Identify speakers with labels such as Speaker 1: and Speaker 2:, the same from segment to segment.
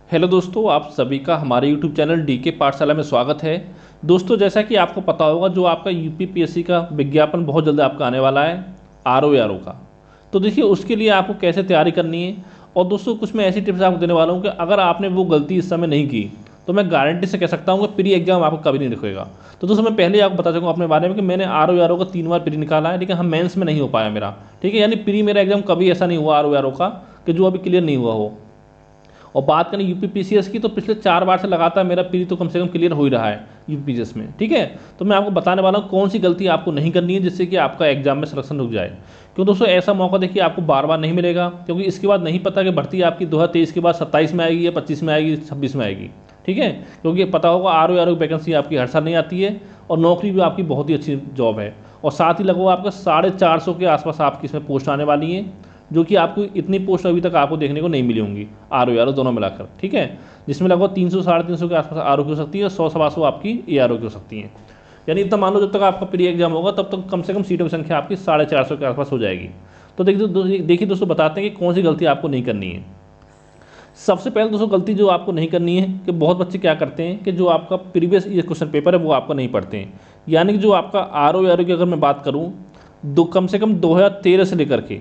Speaker 1: Hello दोस्तों, आप सभी का हमारे यूट्यूब चैनल डीके पाठशाला में स्वागत है। दोस्तों, जैसा कि आपको पता होगा, जो आपका यूपीपीएससी का विज्ञापन बहुत जल्दी आपका आने वाला है आरओ का। तो देखिए, उसके लिए आपको कैसे तैयारी करनी है। और दोस्तों, कुछ मैं ऐसी टिप्स आपको देने वाला हूँ कि अगर आपने वो गलती इस समय नहीं की तो मैं गारंटी से कह सकता हूँ कि प्री एग्जाम आपको कभी नहीं लिखेगा। तो दोस्तों, मैं पहले ही आपको बता चुका हूँ अपने बारे में कि मैंने आरओ का 3 बार प्री निकाला है, लेकिन हम मेंस में नहीं हो पाया मेरा। ठीक है, यानी प्री मेरा एग्जाम कभी ऐसा नहीं हुआ आरओ का कि जो अभी क्लियर नहीं हुआ हो। और बात करें यूपीपीसीएस की, तो पिछले 4 बार से लगातार मेरा प्री तो कम से कम क्लियर हो ही रहा है यूपीपीसीएस में। ठीक है, तो मैं आपको बताने वाला हूँ कौन सी गलती आपको नहीं करनी है जिससे कि आपका एग्जाम में सिलेक्शन रुक जाए। क्यों दोस्तों, ऐसा मौका देखिए आपको बार बार नहीं मिलेगा, क्योंकि इसके बाद नहीं पता कि भर्ती आपकी 2023 के बाद 27 में आएगी या 25 में आएगी, 26 में आएगी। ठीक है, क्योंकि पता होगा आरओ की वैकेंसी आपकी हर साल नहीं आती है, और नौकरी भी आपकी बहुत ही अच्छी जॉब है। और साथ ही लगभग आपका 450 के आसपास आपकी इसमें पोस्ट आने वाली है, जो कि आपको इतनी पोस्ट अभी तक आपको देखने को नहीं मिली होंगी आरओ दोनों मिलाकर। ठीक है, जिसमें लगभग 300 350 के आसपास आरओ की हो सकती है, 100 सवा 100 आपकी एआरओ की हो सकती है। यानी इतना मान लो, जब तक आपका प्री एग्जाम होगा तब तक कम से कम सीटों की संख्या आपकी 450 के आसपास हो जाएगी। तो देखिए दोस्तों, बताते हैं कि कौन सी गलती आपको नहीं करनी है। सबसे पहले दोस्तों, गलती जो आपको नहीं करनी है कि बहुत बच्चे क्या करते हैं कि जो आपका प्रीवियस ईयर क्वेश्चन पेपर है वो आपका नहीं पढ़ते हैं। यानी कि जो आपका आरओ की अगर मैं बात करूँ, कम से कम 2013 से लेकर के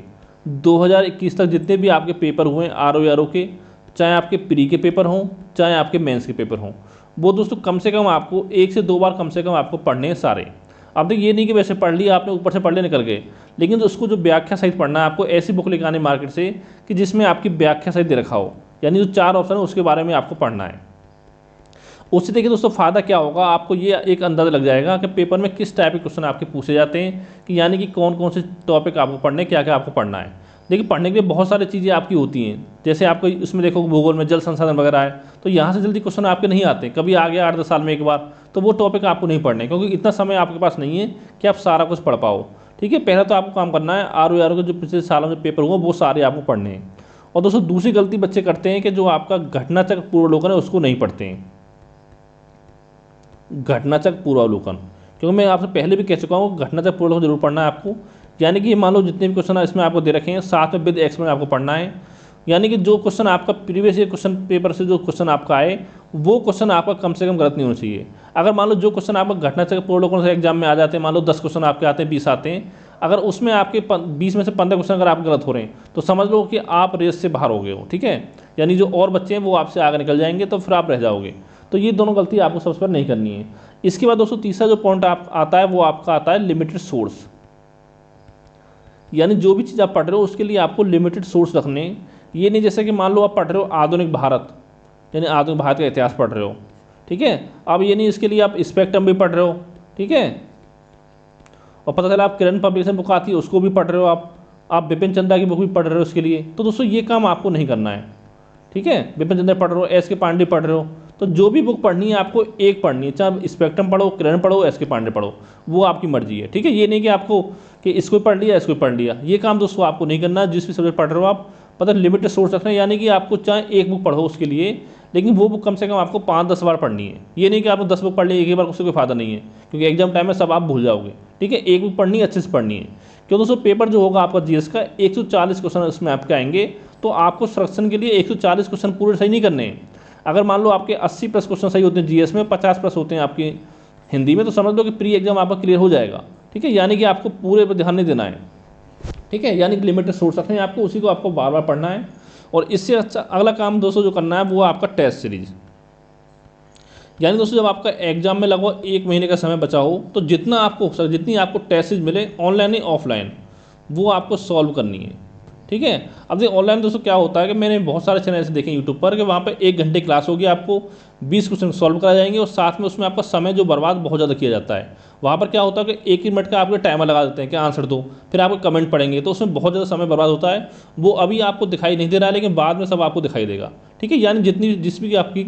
Speaker 1: 2021 तक जितने भी आपके पेपर हुए आरओ के, चाहे आपके प्री के पेपर हों चाहे आपके मेंस के पेपर हों, वो दोस्तों कम से कम आपको 1 से 2 बार कम से कम आपको पढ़ने हैं सारे। अब देखिए, ये नहीं कि वैसे पढ़ लिया आपने, ऊपर से पढ़ ले निकल गए, लेकिन उसको जो व्याख्या सहित पढ़ना है आपको। ऐसी बुक लेकर आनी मार्केट से कि जिसमें आपकी व्याख्या सहित दे रखा हो, यानी जो 4 ऑप्शन है उसके बारे में आपको पढ़ना है। उससे देखिए दोस्तों, फ़ायदा क्या होगा, आपको ये एक अंदाज़ा लग जाएगा कि पेपर में किस टाइप के क्वेश्चन आपके पूछे जाते हैं, कि यानी कि कौन कौन से टॉपिक आपको पढ़ने, क्या क्या आपको पढ़ना है। देखिए, पढ़ने के लिए बहुत सारी चीज़ें आपकी होती हैं। जैसे आपको इसमें देखो, भूगोल में जल संसाधन वगैरह है, तो यहाँ से जल्दी क्वेश्चन आपके नहीं आते, कभी आ गया 8-10 साल में एक बार, तो वो टॉपिक आपको नहीं पढ़ने, क्योंकि इतना समय आपके पास नहीं है कि आप सारा कुछ पढ़ पाओ। ठीक है, पहले तो आपको काम करना है आरओ के जो पिछले सालों में पेपर हुए वो सारे आपको पढ़ने हैं। और दोस्तों, दूसरी गलती बच्चे करते हैं कि जो आपका घटनाचक्र पूर्वावलोकन है उसको नहीं पढ़ते हैं। घटनाचक्र पूर्वावलोकन, क्योंकि मैं आपसे पहले भी कह चुका हूँ, घटनाचक्र पूर्वावलोकन जरूर पढ़ना है आपको। यानी कि मान लो जितने भी क्वेश्चन इसमें आपको दे रखे हैं, साथ में विद एक्सप्लेन आपको पढ़ना है। यानी कि जो क्वेश्चन आपका प्रीवियस ईयर क्वेश्चन पेपर से जो क्वेश्चन आपका आए, वो क्वेश्चन आपका कम से कम गलत नहीं होना चाहिए। अगर मान लो जो क्वेश्चन आपका घटनाचक्र पूर्वावलोकन से एग्जाम में आ जाते हैं, मान लो 10 क्वेश्चन आपके आते हैं, 20 आते हैं, अगर उसमें आपके 20 में से 15 क्वेश्चन अगर आप गलत हो रहे हैं, तो समझ लो कि आप रेस से बाहर हो गए हो। ठीक है, यानी जो और बच्चे हैं वो आपसे आगे निकल जाएंगे, तो फिर आप रह जाओगे। तो ये दोनों गलती आपको सबसे पहले नहीं करनी है। इसके बाद दोस्तों, तीसरा जो पॉइंट आप आता है वो आपका आता है लिमिटेड सोर्स। यानी जो भी चीज़ आप पढ़ रहे हो उसके लिए आपको लिमिटेड सोर्स रखने। ये नहीं जैसे कि मान लो आप पढ़ रहे हो आधुनिक भारत, यानी आधुनिक भारत का इतिहास पढ़ रहे हो। ठीक है, अब ये नहीं इसके लिए आप स्पेक्ट्रम भी पढ़ रहे हो। ठीक है, और पता चला आप किरण पब्लिकेशन बुक आती है उसको भी पढ़ रहे हो, आप बिपिन चंद्रा की बुक भी पढ़ रहे हो उसके लिए। तो दोस्तों, ये काम आपको नहीं करना है। ठीक है, बिपिन चंद्र पढ़ रहे हो, एस के पांडे पढ़ रहे हो, तो जो भी बुक पढ़नी है आपको एक पढ़नी है, चाहे स्पेक्ट्रम पढ़ो, किरण पढ़ो, एस के पांडे पढ़ो, वो आपकी मर्जी है। ठीक है, ये नहीं कि आपको कि इसको पढ़ लिया इसको पढ़ लिया, ये काम दोस्तों आपको नहीं करना। जिस भी सब्जेक्ट पढ़ रहे हो आप, पता लिमिटेड सोर्स रखना है। यानी कि आपको चाहे एक बुक पढ़ो उसके लिए, लेकिन वो बुक कम से कम आपको 5-10 बार पढ़नी है। ये नहीं कि आपने 10 बुक पढ़ ली एक ही बार, उससे कोई फायदा नहीं है, क्योंकि एग्जाम टाइम में सब आप भूल जाओगे। ठीक है, एक बुक पढ़नी है, अच्छे से पढ़नी है। क्यों दोस्तों, पेपर जो होगा आपका जीएस का 140 क्वेश्चन उसमें आपके आएंगे, तो आपको सिलेक्शन के लिए 140 क्वेश्चन पूरे सही नहीं करने हैं। अगर मान लो आपके 80+ क्वेश्चन सही होते हैं जीएस में, 50+ होते हैं आपके हिंदी में, तो समझ लो कि प्री एग्जाम आपका क्लियर हो जाएगा। ठीक है, यानी कि आपको पूरे पर ध्यान नहीं देना है। ठीक है, यानी कि लिमिटेड सोर्स रखने हैं आपको, उसी को आपको बार बार पढ़ना है। और इससे अच्छा अगला काम दोस्तों जो करना है वो आपका टेस्ट सीरीज। यानी दोस्तों, जब आपका एग्जाम में लगभग 1 महीने का समय बचा हो, तो जितना आपको हो सके, जितनी आपको टेस्ट सीरीज मिले, ऑनलाइन ही ऑफलाइन, वो आपको सॉल्व करनी है। ठीक है, अब देखिए ऑनलाइन दोस्तों क्या होता है कि मैंने बहुत सारे चैनल ऐसे देखे यूट्यूब पर कि वहाँ पे 1 घंटे क्लास होगी, आपको 20 क्वेश्चन सॉल्व कराए जाएंगे, और साथ में उसमें आपका समय जो बर्बाद बहुत ज़्यादा किया जाता है। वहाँ पर क्या होता है कि 1 मिनट का आपके टाइमर लगा देते हैं कि आंसर दो, फिर आपको कमेंट पढ़ेंगे, तो उसमें बहुत ज़्यादा समय बर्बाद होता है। वो अभी आपको दिखाई नहीं दे रहा है, लेकिन बाद में सब आपको दिखाई देगा। ठीक है, यानी जिस भी आपकी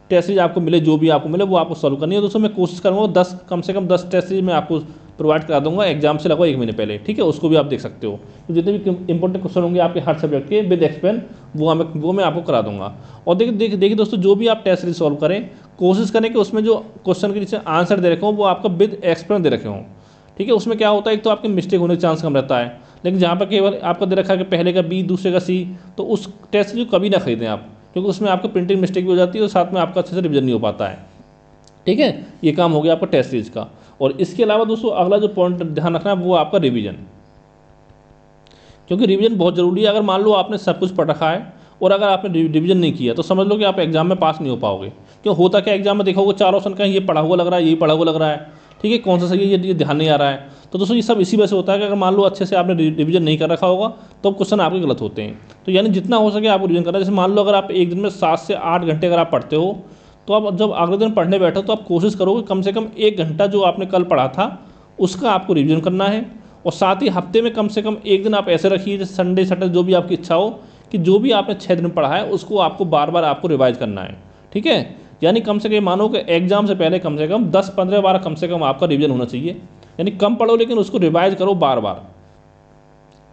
Speaker 1: टेस्ट सीरीज आपको मिले, जो भी आपको मिले वो आपको सॉल्व करनी है। दोस्तों, मैं कोशिश करूँगा 10 कम से कम 10 टेस्ट सीरीज मैं आपको प्रोवाइड करा दूंगा एग्जाम से लगभग 1 महीने पहले। ठीक है, उसको भी आप देख सकते हो। तो जितने भी इंपॉर्टेंट क्वेश्चन होंगे आपके हर सब्जेक्ट के विद एक्सप्लेन, वो मैं आपको करा दूंगा। और देखिए दोस्तों, जो भी आप टेस्ट सीरीज सॉल्व करें, कोशिश करें कि उसमें जो क्वेश्चन के नीचे आंसर दे रखे हों वो आपका विद एक्सप्लेन दे रखे हों। ठीक है, उसमें क्या होता है, एक तो आपके मिस्टेक होने का चांस कम रहता है, लेकिन जहाँ पर केवल आपका दे रखा है कि पहले का बी दूसरे का सी, तो उस टेस्ट सीरीज को कभी ना खरीदें आप। क्योंकि उसमें आपको प्रिंटिंग मिस्टेक भी हो जाती है और साथ में आपका अच्छे से रिविजन नहीं हो पाता है। ठीक है, ये काम हो गया आपका टेस्ट सीरीज का। और इसके अलावा दोस्तों अगला जो पॉइंट ध्यान रखना है वो आपका रिवीजन, क्योंकि रिवीजन बहुत ज़रूरी है। अगर मान लो आपने सब कुछ पढ़ रखा है और अगर आपने रिवीजन नहीं किया तो समझ लो कि आप एग्जाम में पास नहीं हो पाओगे। क्यों होता क्या, एग्जाम में देखोगे 4 ऑप्शन का ये पढ़ा हुआ लग रहा है, यही पढ़ा हुआ लग रहा है, ठीक है, कौन सा सही है ये ध्यान नहीं आ रहा है। तो दोस्तों ये सब इसी वजह से होता है कि अगर मान लो अच्छे से आपने रिवीजन नहीं कर रखा होगा तो क्वेश्चन आपके गलत होते हैं। तो यानी जितना हो सके आपको रिवीजन करना है। जैसे मान लो अगर आप एक दिन में 7 से 8 घंटे अगर आप पढ़ते हो, तो आप जब अगले दिन पढ़ने बैठो तो आप कोशिश करोगे कम से कम 1 घंटा जो आपने कल पढ़ा था उसका आपको रिवीजन करना है। और साथ ही हफ्ते में कम से कम एक दिन आप ऐसे रखिए, जैसे संडे सैटरडे जो भी आपकी इच्छा हो, कि जो भी आपने 6 दिन पढ़ा है उसको आपको बार बार आपको रिवाइज करना है। ठीक है, यानी कम से कम मानो कि एग्जाम से पहले कम से कम 10-15 बार कम से कम आपका रिवीजन होना चाहिए। यानी कम पढ़ो लेकिन उसको रिवाइज करो बार बार।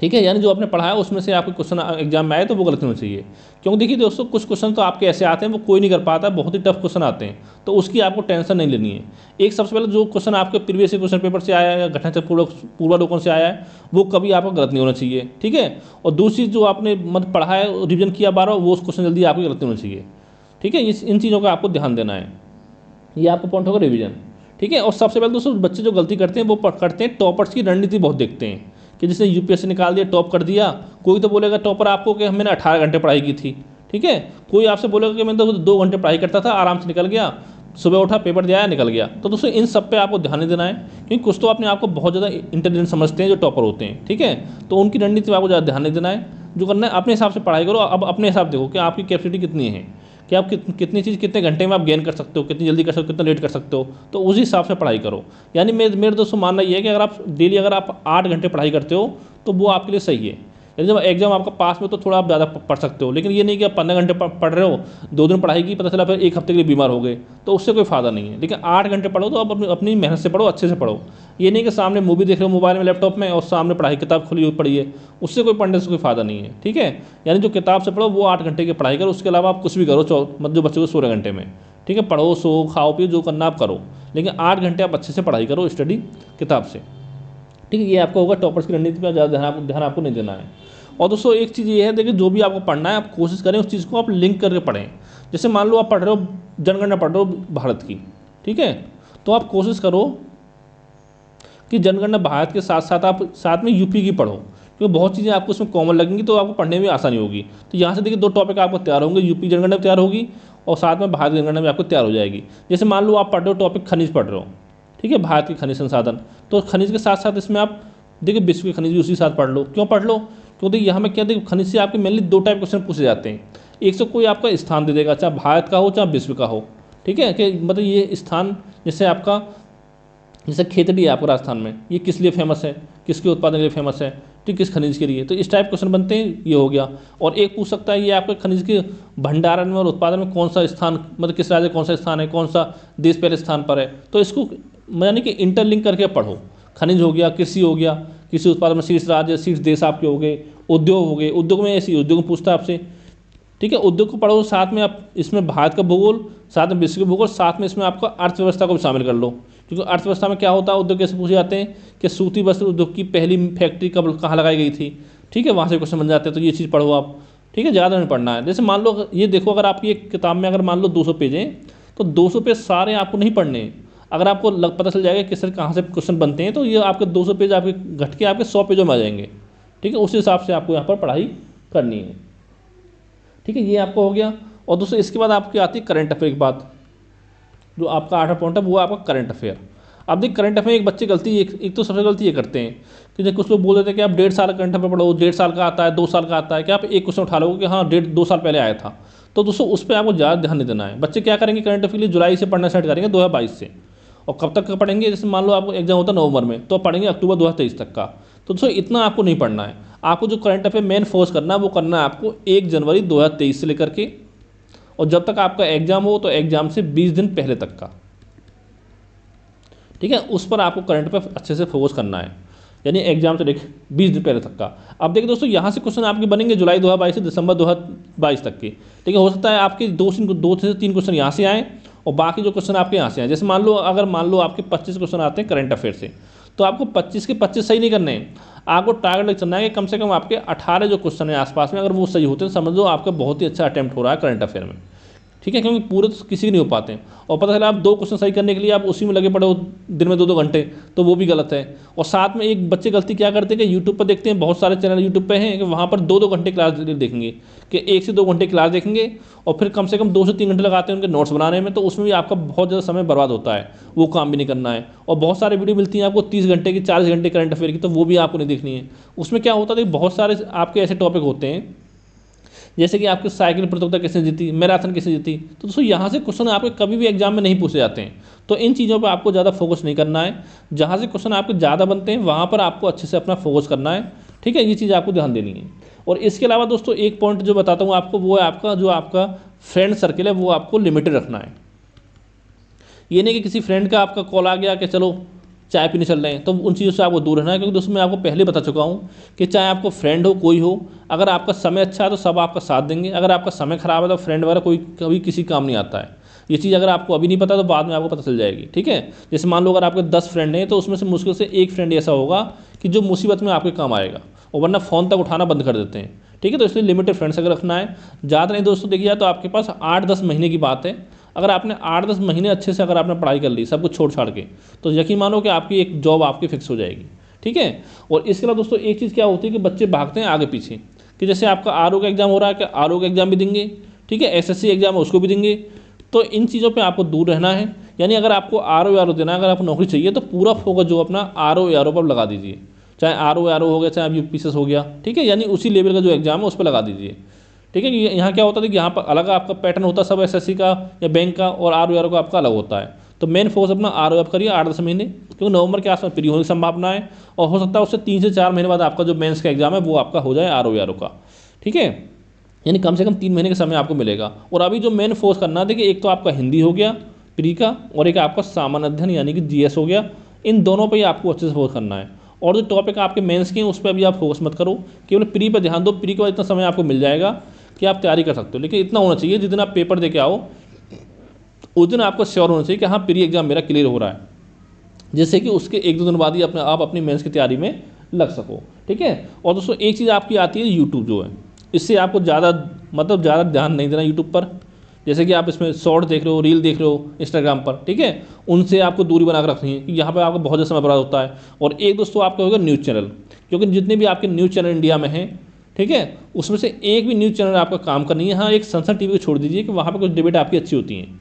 Speaker 1: ठीक है, यानी जो आपने पढ़ा है उसमें से आपके क्वेश्चन एग्जाम में आए तो वो गलत नहीं होना चाहिए। क्योंकि देखिए दोस्तों कुछ क्वेश्चन तो आपके ऐसे आते हैं वो कोई नहीं कर पाता, बहुत ही टफ क्वेश्चन आते हैं, तो उसकी आपको टेंशन नहीं लेनी है। एक सबसे पहले जो क्वेश्चन आपके प्रीवियस क्वेश्चन पेपर से आया है या घटना पूर्वावलोकन से आया है वो कभी आपको गलत नहीं होना चाहिए। ठीक है, और दूसरी जो आपने मतलब पढ़ा है रिविजन किया बार वो उस क्वेश्चन जल्दी आपको गलत नहीं होना चाहिए। ठीक है, इन चीज़ों का आपको ध्यान देना है। ये आपका पॉइंट होगा रिवीजन। ठीक है, और सबसे पहले दोस्तों बच्चे जो गलती करते हैं वो करते हैं टॉपर्स की रणनीति बहुत देखते हैं कि जिसने यूपीएससी निकाल दिया, टॉप कर दिया। कोई तो बोलेगा टॉपर आपको कि मैंने 18 घंटे पढ़ाई की थी। ठीक है, कोई आपसे बोलेगा कि मैंने तो 2 घंटे पढ़ाई करता था, आराम से निकल गया, सुबह उठा पेपर दिया निकल गया। तो दोस्तों इन सब पे आपको ध्यान नहीं देना है, क्योंकि कुछ तो अपने आपको बहुत ज़्यादा इंटेलिजेंट समझते हैं जो टॉपर होते हैं। ठीक है, तो उनकी रणनीति में आपको ज़्यादा ध्यान नहीं देना है। जो करना है अपने हिसाब से पढ़ाई करो। अब अपने हिसाब देखो कि आपकी कैपेसिटी कितनी है, कि आप कितनी चीज़ कितने घंटे में आप गेन कर सकते हो, कितनी जल्दी कर सकते हो, कितना लेट कर सकते हो, तो उसी हिसाब से पढ़ाई करो। यानी मेरे दोस्तों मानना ये है कि अगर आप डेली अगर आप 8 घंटे पढ़ाई करते हो तो वो आपके लिए सही है। यानी जब एग्जाम आपका पास में तो थोड़ा आप ज़्यादा पढ़ सकते हो, लेकिन ये नहीं कि आप 15 घंटे पढ़ रहे हो, 2 दिन पढ़ाई की, पता चला फिर 1 हफ्ते के लिए बीमार हो गए, तो उससे कोई फ़ायदा नहीं है। लेकिन 8 घंटे पढ़ो तो आप अपनी मेहनत से पढ़ो, अच्छे से पढ़ो। ये नहीं कि सामने मूवी देख रहे हो मोबाइल में लैपटॉप में और सामने पढ़ाई किताब खुली हुई पढ़ी है, उससे कोई पढ़ने से कोई फ़ायदा नहीं है। ठीक है, यानी जो किताब से पढ़ो वो 8 घंटे की पढ़ाई करो, उसके अलावा आप कुछ भी करो मतलब जो बच्चों को 16 घंटे में। ठीक है, पढ़ो सो खाओ पियो जो करना आप करो, लेकिन 8 घंटे आप अच्छे से पढ़ाई करो स्टडी किताब से। ठीक है, ये आपको होगा टॉपर्स की रणनीति पर ज़्यादा ध्यान आपको नहीं देना है। और दोस्तों एक चीज़ ये है, देखिए जो भी आपको पढ़ना है आप कोशिश करें उस चीज़ को आप लिंक करके पढ़ें। जैसे मान लो आप पढ़ रहे हो जनगणना पढ़ रहे हो भारत की, ठीक है, तो आप कोशिश करो कि जनगणना भारत के साथ साथ आप साथ में यूपी की पढ़ो, क्योंकि बहुत चीज़ें आपको उसमें कॉमन लगेंगी तो आपको पढ़ने में आसानी होगी। तो यहाँ से देखिए 2 टॉपिक आपको तैयार होंगे, यूपी जनगणना भी तैयार होगी और साथ में भारत जनगणना भी आपको तैयार हो जाएगी। जैसे मान लो आप पढ़ रहे हो टॉपिक खनिज पढ़ रहे हो, ठीक है, भारत के खनिज संसाधन, तो खनिज के साथ साथ इसमें आप देखिए विश्व के खनिज भी उसी साथ पढ़ लो। क्यों पढ़ लो, क्योंकि यहाँ में क्या देखिए खनिज से आपके मेनली 2 टाइप क्वेश्चन पूछे जाते हैं। एक तो कोई आपका स्थान दे देगा, चाहे भारत का हो चाहे विश्व का हो। ठीक है, कि मतलब ये स्थान जैसे आपका जैसे खेतड़ी है आपको राजस्थान में, ये किस लिए फेमस है, किसके उत्पादन के लिए फेमस है, ठीक, किस खनिज के लिए, तो इस टाइप क्वेश्चन बनते हैं, ये हो गया। और एक पूछ सकता है ये आपके खनिज के भंडारण में और उत्पादन में कौन सा स्थान, मतलब किस राज्य कौन सा स्थान है, कौन सा देश पहले स्थान पर है, तो इसको यानी कि इंटरलिंक करके पढ़ो। खनिज हो गया, कृषि हो गया, कृषि उत्पादन में शीर्ष राज्य शीर्ष देश आपके हो गए, उद्योग हो गए, उद्योग में ऐसी उद्योग पूछता है आपसे। ठीक है, उद्योग को पढ़ो, साथ में आप इसमें भारत का भूगोल, साथ में विश्व का भूगोल, साथ में इसमें आपका अर्थव्यवस्था को भी शामिल कर लो। क्योंकि अर्थव्यवस्था में क्या होता है, उद्योग कैसे पूछे जाते हैं कि सूती वस्त्र उद्योग की पहली फैक्ट्री कब कहाँ लगाई गई थी। ठीक है, वहाँ से क्वेश्चन बन जाते हैं, तो ये चीज़ पढ़ो आप। ठीक है, ज़्यादा नहीं पढ़ना है। जैसे मान लो ये देखो, अगर आपकी एक किताब में अगर मान लो 200 पेज हैं तो 200 पेज सारे आपको नहीं पढ़ने हैं। अगर आपको पता चल जाएगा किस कहाँ से क्वेश्चन बनते हैं तो ये आपके 200 पेज आपके घट के आपके 100 पेजों में आ जाएंगे। ठीक है, उस हिसाब से आपको यहाँ पर पढ़ाई करनी है। ठीक है, ये आपको हो गया। और दोस्तों इसके बाद आपकी आती है करंट अफेयर की बात, जो आपका 8वां पॉइंट है वो आपका करंट अफेयर। अब देखिए करंट अफेयर एक बच्चे गलती एक तो सबसे गलती ये करते हैं कि जब कुछ लोग बोल देते हैं कि आप 1.5 साल का करंट अफेयर पढ़ो, 1.5 साल का आता है, 2 साल का आता है, कि आप एक क्वेश्चन उठा लोगे कि हाँ 1.5-2 साल पहले आया था। तो दोस्तों उस पर आपको ज़्यादा ध्यान नहीं देना है। बच्चे क्या करेंगे, करंट अफेयर के लिए जुलाई से पढ़ना स्टार्ट करेंगे 2022 से, और कब तक का पढ़ेंगे, जैसे मान लो आपको एग्जाम होता है नवंबर में, तो पढ़ेंगे अक्टूबर 2023 तक का। तो दोस्तों इतना आपको नहीं पढ़ना है। आपको जो करंट अफेयर मेन फोर्स करना है वो करना है आपको 1 जनवरी 2023 से लेकर के, और जब तक आपका एग्जाम हो तो एग्जाम से 20 दिन पहले तक का। ठीक है, उस पर आपको करंट अफेयर अच्छे से फोकस करना है, यानी एग्जाम से देखिए 20 दिन पहले तक का। अब देखिए दोस्तों यहाँ से क्वेश्चन आपके बनेंगे जुलाई 2022 से दिसंबर 2022 तक के। ठीक है, हो सकता है आपके 2 से 3 क्वेश्चन यहाँ से आएँ और बाकी जो क्वेश्चन आपके यहाँ से आए। जैसे मान लो आपके 25 क्वेश्चन आते हैं करंट अफेयर से, तो आपको 25 के 25 सही नहीं करने हैं। आपको टारगेट लेकर चलना है कि कम से कम आपके 18 जो क्वेश्चन है आसपास में, अगर वो सही होते हैं समझ लो आपका बहुत ही अच्छा अटैम्प्ट हो रहा है करंट अफेयर में, ठीक है। क्योंकि पूरे तो किसी के नहीं हो पाते हैं, और पता चला आप 2 क्वेश्चन सही करने के लिए आप उसी में लगे पड़े हो दिन में 2-2 घंटे, तो वो भी गलत है। और साथ में एक बच्चे गलती क्या करते हैं कि यूट्यूब पर देखते हैं, बहुत सारे चैनल यूट्यूब पे हैं कि वहाँ पर 2-2 घंटे क्लास देखेंगे, कि 1 से 2 घंटे क्लास देखेंगे और फिर कम से कम 2 से 3 घंटे लगाते हैं उनके नोट्स बनाने में, तो उसमें भी आपका बहुत ज़्यादा समय बर्बाद होता है, वो काम भी नहीं करना है। और बहुत सारे वीडियो मिलती हैं आपको 30 घंटे की, 40 घंटे करंट अफेयर की, तो वो भी आपको नहीं देखनी है। उसमें क्या होता है कि बहुत सारे आपके ऐसे टॉपिक होते हैं, जैसे कि आपकी साइकिल प्रतियोगिता किसने जीती, मैराथन किसने जीती, तो दोस्तों यहाँ से क्वेश्चन आपके कभी भी एग्जाम में नहीं पूछे जाते हैं। तो इन चीज़ों पर आपको ज़्यादा फोकस नहीं करना है, जहाँ से क्वेश्चन आपके ज़्यादा बनते हैं वहाँ पर आपको अच्छे से अपना फोकस करना है, ठीक है। ये चीज़ आपको ध्यान देनी है। और इसके अलावा दोस्तों एक पॉइंट जो बताता हूँ आपको, वो है आपका जो आपका फ्रेंड सर्किल है वो आपको लिमिटेड रखना है। ये नहीं कि किसी फ्रेंड का आपका कॉल आ गया कि चलो चाय पीने चल रहे हैं, तो उन चीज़ों से आपको दूर रहना है। क्योंकि दोस्तों मैं आपको पहले बता चुका हूँ कि चाहे आपको फ्रेंड हो कोई हो, अगर आपका समय अच्छा है तो सब आपका साथ देंगे, अगर आपका समय खराब है तो फ्रेंड वगैरह कोई कभी किसी काम नहीं आता है। ये चीज़ अगर आपको अभी नहीं पता तो बाद में आपको पता चल जाएगी, ठीक है। जैसे मान लो अगर आपके 10 फ्रेंड हैं तो उसमें से मुश्किल से एक फ्रेंड ऐसा होगा कि जो मुसीबत में आपके काम आएगा, और वरना फ़ोन तक उठाना बंद कर देते हैं, ठीक है। तो इसलिए लिमिटेड फ्रेंड्स अगर रखना है, ज़्यादा नहीं दोस्तों देखिए तो आपके पास 8-10 महीने की बात है। अगर आपने 8-10 महीने अच्छे से अगर आपने पढ़ाई कर ली सब कुछ छोड़ छाड़ के, तो यकीन मानो कि आपकी एक जॉब आपकी फिक्स हो जाएगी, ठीक है। और इसके अलावा दोस्तों एक चीज़ क्या होती है कि बच्चे भागते हैं आगे पीछे, कि जैसे आपका आरओ का एग्जाम हो रहा है कि आरओ का एग्जाम भी देंगे, ठीक है, एसएससी एग्जाम है उसको भी देंगे। तो इन चीज़ों पे आपको दूर रहना है। यानी अगर आपको आरओ देना है, अगर आपको नौकरी चाहिए तो पूरा फोकस जो अपना आरओ पर लगा दीजिए, चाहे आरओ हो गया चाहे यूपीएससी हो गया, ठीक है। यानी उसी लेवल का जो एग्जाम है उस पर लगा दीजिए, ठीक है। यहाँ क्या होता है कि यहाँ पर अलग आपका पैटर्न होता है सब एसएससी का या बैंक का, और आरओ का आपका अलग होता है। तो मेन फोकस अपना आरओ करिए 8-10 महीने, क्योंकि नवंबर के आसपास फ्री होने की संभावना है, और हो सकता है उससे 3 से 4 महीने बाद आपका जो मेंस का एग्जाम है वो आपका हो जाए आरओ का, ठीक है। यानी कम से कम 3 महीने का समय आपको मिलेगा। और अभी जो मेन फोकस करना है देखिए, एक तो आपका हिंदी हो गया प्री का, और एक आपका सामान्य अध्ययन यानी कि जीएस हो गया। इन दोनों पर ही आपको अच्छे से फोकस करना है। और जो टॉपिक आपके मेंस के हैं उस पर अभी आप फोकस मत करो, केवल प्री पर ध्यान दो। प्री के बाद इतना समय आपको मिल जाएगा कि आप तैयारी कर सकते हो, लेकिन इतना होना चाहिए जिस दिन आप पेपर दे के आओ उस दिन आपको श्योर होना चाहिए कि हाँ प्री एग्जाम मेरा क्लियर हो रहा है, जिससे कि उसके 1-2 दिन बाद ही आप अपनी मेंस की तैयारी में लग सको, ठीक है। और दोस्तों एक चीज़ आपकी आती है यूट्यूब जो है, इससे आपको ज़्यादा ध्यान नहीं देना यूट्यूब पर। जैसे कि आप इसमें शॉर्ट देख रहे हो, रील देख रहे हो इंस्टाग्राम पर, ठीक है, उनसे आपको दूरी बना कर रखनी है कि यहाँ पर आपको बहुत ज़्यादा समय बर्बाद होता है। और एक दोस्तों आपका होगा न्यूज़ चैनल, क्योंकि जितने भी आपके न्यूज़ चैनल इंडिया में हैं, ठीक है, उसमें से एक भी न्यूज़ चैनल आपका काम करनी है। हाँ एक संसद टीवी को छोड़ दीजिए कि वहाँ पर कुछ डिबेट आपकी अच्छी होती हैं,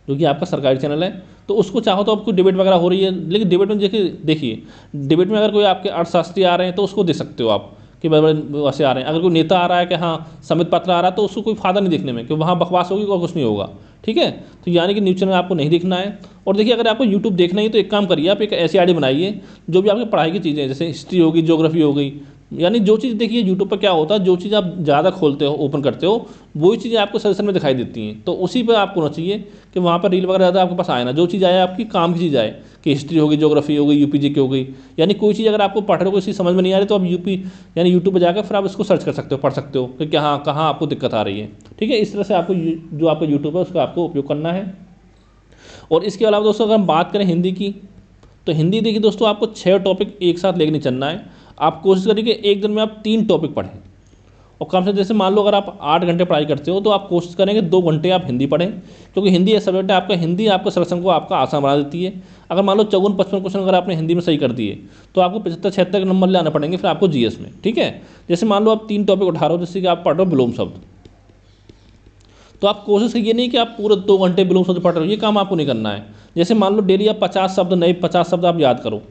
Speaker 1: जो कि आपका सरकारी चैनल है, तो उसको चाहो तो आपको डिबेट वगैरह हो रही है, लेकिन डिबेट में देखिए डिबेट में अगर कोई आपके अर्थशास्त्री आ रहे हैं तो उसको दे सकते हो आप कि बड़े बड़े वैसे आ रहे हैं। अगर कोई नेता आ रहा है कि हाँ संबित पात्रा आ रहा है, तो उसको कोई फायदा नहीं देखने में, कि वहाँ बकवास होगी और कुछ नहीं होगा, ठीक है। तो यानी कि न्यूज़ चैनल आपको नहीं देखना है। और देखिए अगर आपको यूट्यूब देखना ही तो एक काम करिए, आप एक ऐसी आईडी बनाइए जो भी आपकी पढ़ाई की चीज़ें जैसे हिस्ट्री होगी, ज्योग्राफी हो गई, यानी जो चीज़ देखिए यूट्यूब पर क्या होता है, जो चीज़ आप ज़्यादा खोलते हो ओपन करते हो वही चीज़ें आपको सजेशन में दिखाई देती हैं। तो उसी पर आपको होना चाहिए कि वहाँ पर रील वगैरह ज़्यादा आपके पास आए ना, जो चीज़ आए आपकी काम की चीज़ आए, कि हिस्ट्री होगी, ज्योग्राफी हो गई, यूपीजी की हो गई। यानी कोई चीज़ अगर आपको पढ़ रहे हो कोई चीज़ समझ में नहीं आ रही तो आप यानी यूट्यूब पर जाकर फिर आप इसको सर्च कर सकते हो, पढ़ सकते हो कि कहाँ आपको दिक्कत आ रही है, ठीक है। इस तरह से आपको जो आपका यूट्यूब है उसका आपको उपयोग करना है। और इसके अलावा दोस्तों अगर हम बात करें हिंदी की, तो हिंदी देखिए दोस्तों आपको 6 टॉपिक एक साथ लेके नहीं चलना है। आप कोशिश करिए कि एक दिन में आप 3 टॉपिक पढ़ें, और कम से जैसे मान लो अगर आप 8 घंटे पढ़ाई करते हो तो आप कोशिश करेंगे 2 घंटे आप हिंदी पढ़ें, क्योंकि हिंदी ऐसा सब्जेक्ट है आपका, हिंदी आपका सिलेक्शन को आपका आसान बना देती है। अगर मान लो 54-55 क्वेश्चन अगर आपने हिंदी में सही कर दिए तो आपको 75-76 नंबर लाना पड़ेंगे फिर आपको जीएस में, ठीक है। जैसे मान लो आप 3 टॉपिक उठा रहे हो, जैसे कि आप पढ़ रहे हो विलोम शब्द, तो आप कोशिश ये नहीं कि आप पूरे 2 घंटे विलोम शब्द पढ़ रहे हो, ये काम आपको नहीं करना है। जैसे मान लो डेली आप 50 शब्द नए 50 शब्द आप याद करो।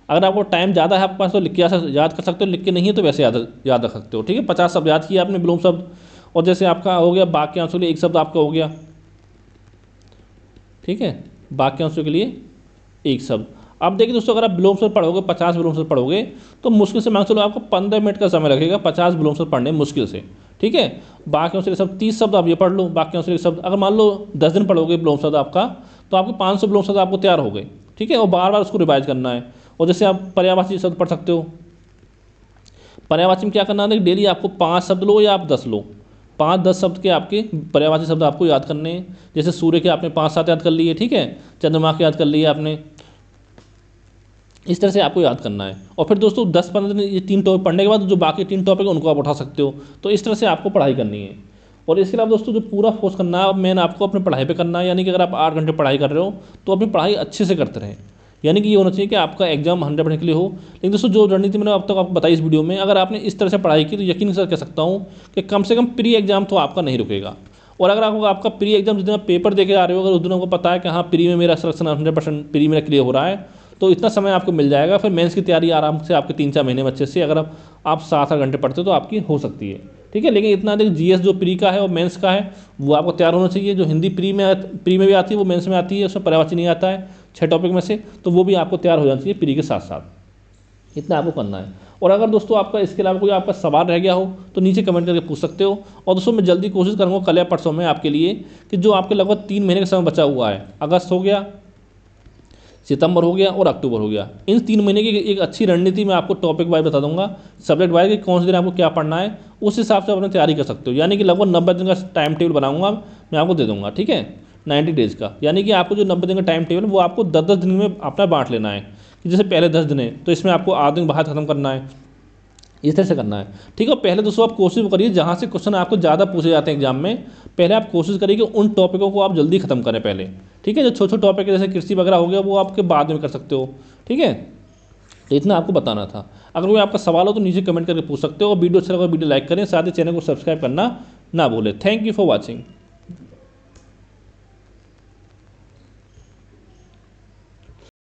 Speaker 1: अगर आपको टाइम ज़्यादा है आपके पास तो लिख के याद कर सकते हो, लिख के नहीं है तो वैसे याद रख सकते हो, ठीक है। 50 शब्द याद किया आपने विलोम शब्द, और जैसे आपका हो गया वाक्यांशों के लिए 1 शब्द आपका हो गया, ठीक है, वाक्यांशों के लिए 1 शब्द। अब देखिए दोस्तों अगर आप विलोम शब्द पढ़ोगे 50 विलोम शब्द पढ़ोगे तो मुश्किल से मान चलो आपको 15 मिनट का समय लगेगा 50 विलोम शब्द पढ़ने मुश्किल से, ठीक है। वाक्यांशों के शब्द 30 शब्द आप ये पढ़ लो, वाक्यांशों के शब्द अगर मान लो 10 दिन पढ़ोगे विलोम शब्द आपका, तो आपके 500 विलोम शब्द आपको तैयार हो गए, ठीक है। और बार बार उसको रिवाइज करना है। और जैसे आप पर्यायवाची शब्द पढ़ सकते हो, पर्यायवाची में क्या करना है, डेली आपको 5 शब्द लो या आप 10 लो, 5-10 शब्द के आपके पर्यायवाची शब्द आपको याद करने हैं। जैसे सूर्य के आपने 5-7 याद कर लिए, ठीक है, चंद्रमा के याद कर लिए आपने, इस तरह से आपको याद करना है। और फिर दोस्तों 10-15 दिन ये 3 टॉपिक पढ़ने के बाद जो बाकी 3 टॉपिक है उनको आप उठा सकते हो। तो इस तरह से आपको पढ़ाई करनी है। और इसके अलावा दोस्तों जो पूरा फोकस करना है मेन आपको अपने पढ़ाई पे करना है। यानी कि अगर आप 8 घंटे पढ़ाई कर रहे हो तो अपनी पढ़ाई अच्छे से करते रहें। यानी कि ये होना चाहिए कि आपका एग्जाम 100% के लिए हो। लेकिन दोस्तों जो रणनीति मैंने अब तक आपको बताई इस वीडियो में, अगर आपने इस तरह से पढ़ाई की तो यकीन से कह सकता हूँ कि कम से कम प्री एग्जाम तो आपका नहीं रुकेगा। और अगर आपको आपका प्री एग्जाम जिस दिन आप पेपर देके आ रहे हो, अगर उस दिन आपको पता है कि हाँ प्री में मेरा सिलेक्शन 100% प्री मेरा क्लियर हो रहा है, तो इतना समय आपको मिल जाएगा। फिर मेंस की तैयारी आराम से आपके 3-4 महीने में अच्छे से, अगर आप 7-8 घंटे पढ़ते हो तो आपकी हो सकती है। ठीक है, लेकिन इतना देखिए जीएस जो प्री का है और मेंस का है वो आपको तैयार होना चाहिए। जो हिंदी प्री में भी आती है वो मेंस में आती है, उसमें पर्यायवाची नहीं आता है 6 टॉपिक में से, तो वो भी आपको तैयार हो जाना चाहिए प्री के साथ साथ। इतना आपको करना है। और अगर दोस्तों आपका इसके अलावा कोई आपका सवाल रह गया हो तो नीचे कमेंट करके पूछ सकते हो। और दोस्तों मैं जल्दी कोशिश करूँगा कल या परसों में आपके लिए कि जो आपके लगभग 3 महीने का समय बचा हुआ है, अगस्त हो गया, सितंबर हो गया और अक्टूबर हो गया, इन 3 महीने की एक अच्छी रणनीति मैं आपको टॉपिक वाइज बता दूंगा, सब्जेक्ट वाइज कि कौन से दिन आपको क्या पढ़ना है, उस हिसाब से अपनी तैयारी कर सकते हो। यानी कि लगभग 90 दिन का टाइम टेबल बनाऊंगा मैं आपको दे दूंगा। ठीक है, 90 डेज़ का। यानी कि आपको जो 90 दिन का टाइम टेबल वो आपको 10-10 दिन में अपना बांट लेना है। कि जैसे पहले 10 दिन है तो इसमें आपको 8 दिन बाहर खत्म करना है, इस तरह से करना है। ठीक है, पहले दोस्तों आप कोशिश करिए जहाँ से क्वेश्चन आपको ज़्यादा पूछे जाते हैं एग्जाम में, पहले आप कोशिश करिए कि उन टॉपिकों को आप जल्दी खत्म करें पहले। ठीक है, जो छोटे छोटे टॉपिक है जैसे कृषि वगैरह हो गया वो आपके बाद में कर सकते हो। ठीक है, तो इतना आपको बताना था। अगर कोई आपका सवाल हो तो नीचे कमेंट करके पूछ सकते हो। और वीडियो अच्छा लगा वीडियो लाइक करें, साथ ही चैनल को सब्सक्राइब करना ना भूलें। Thank you for watching.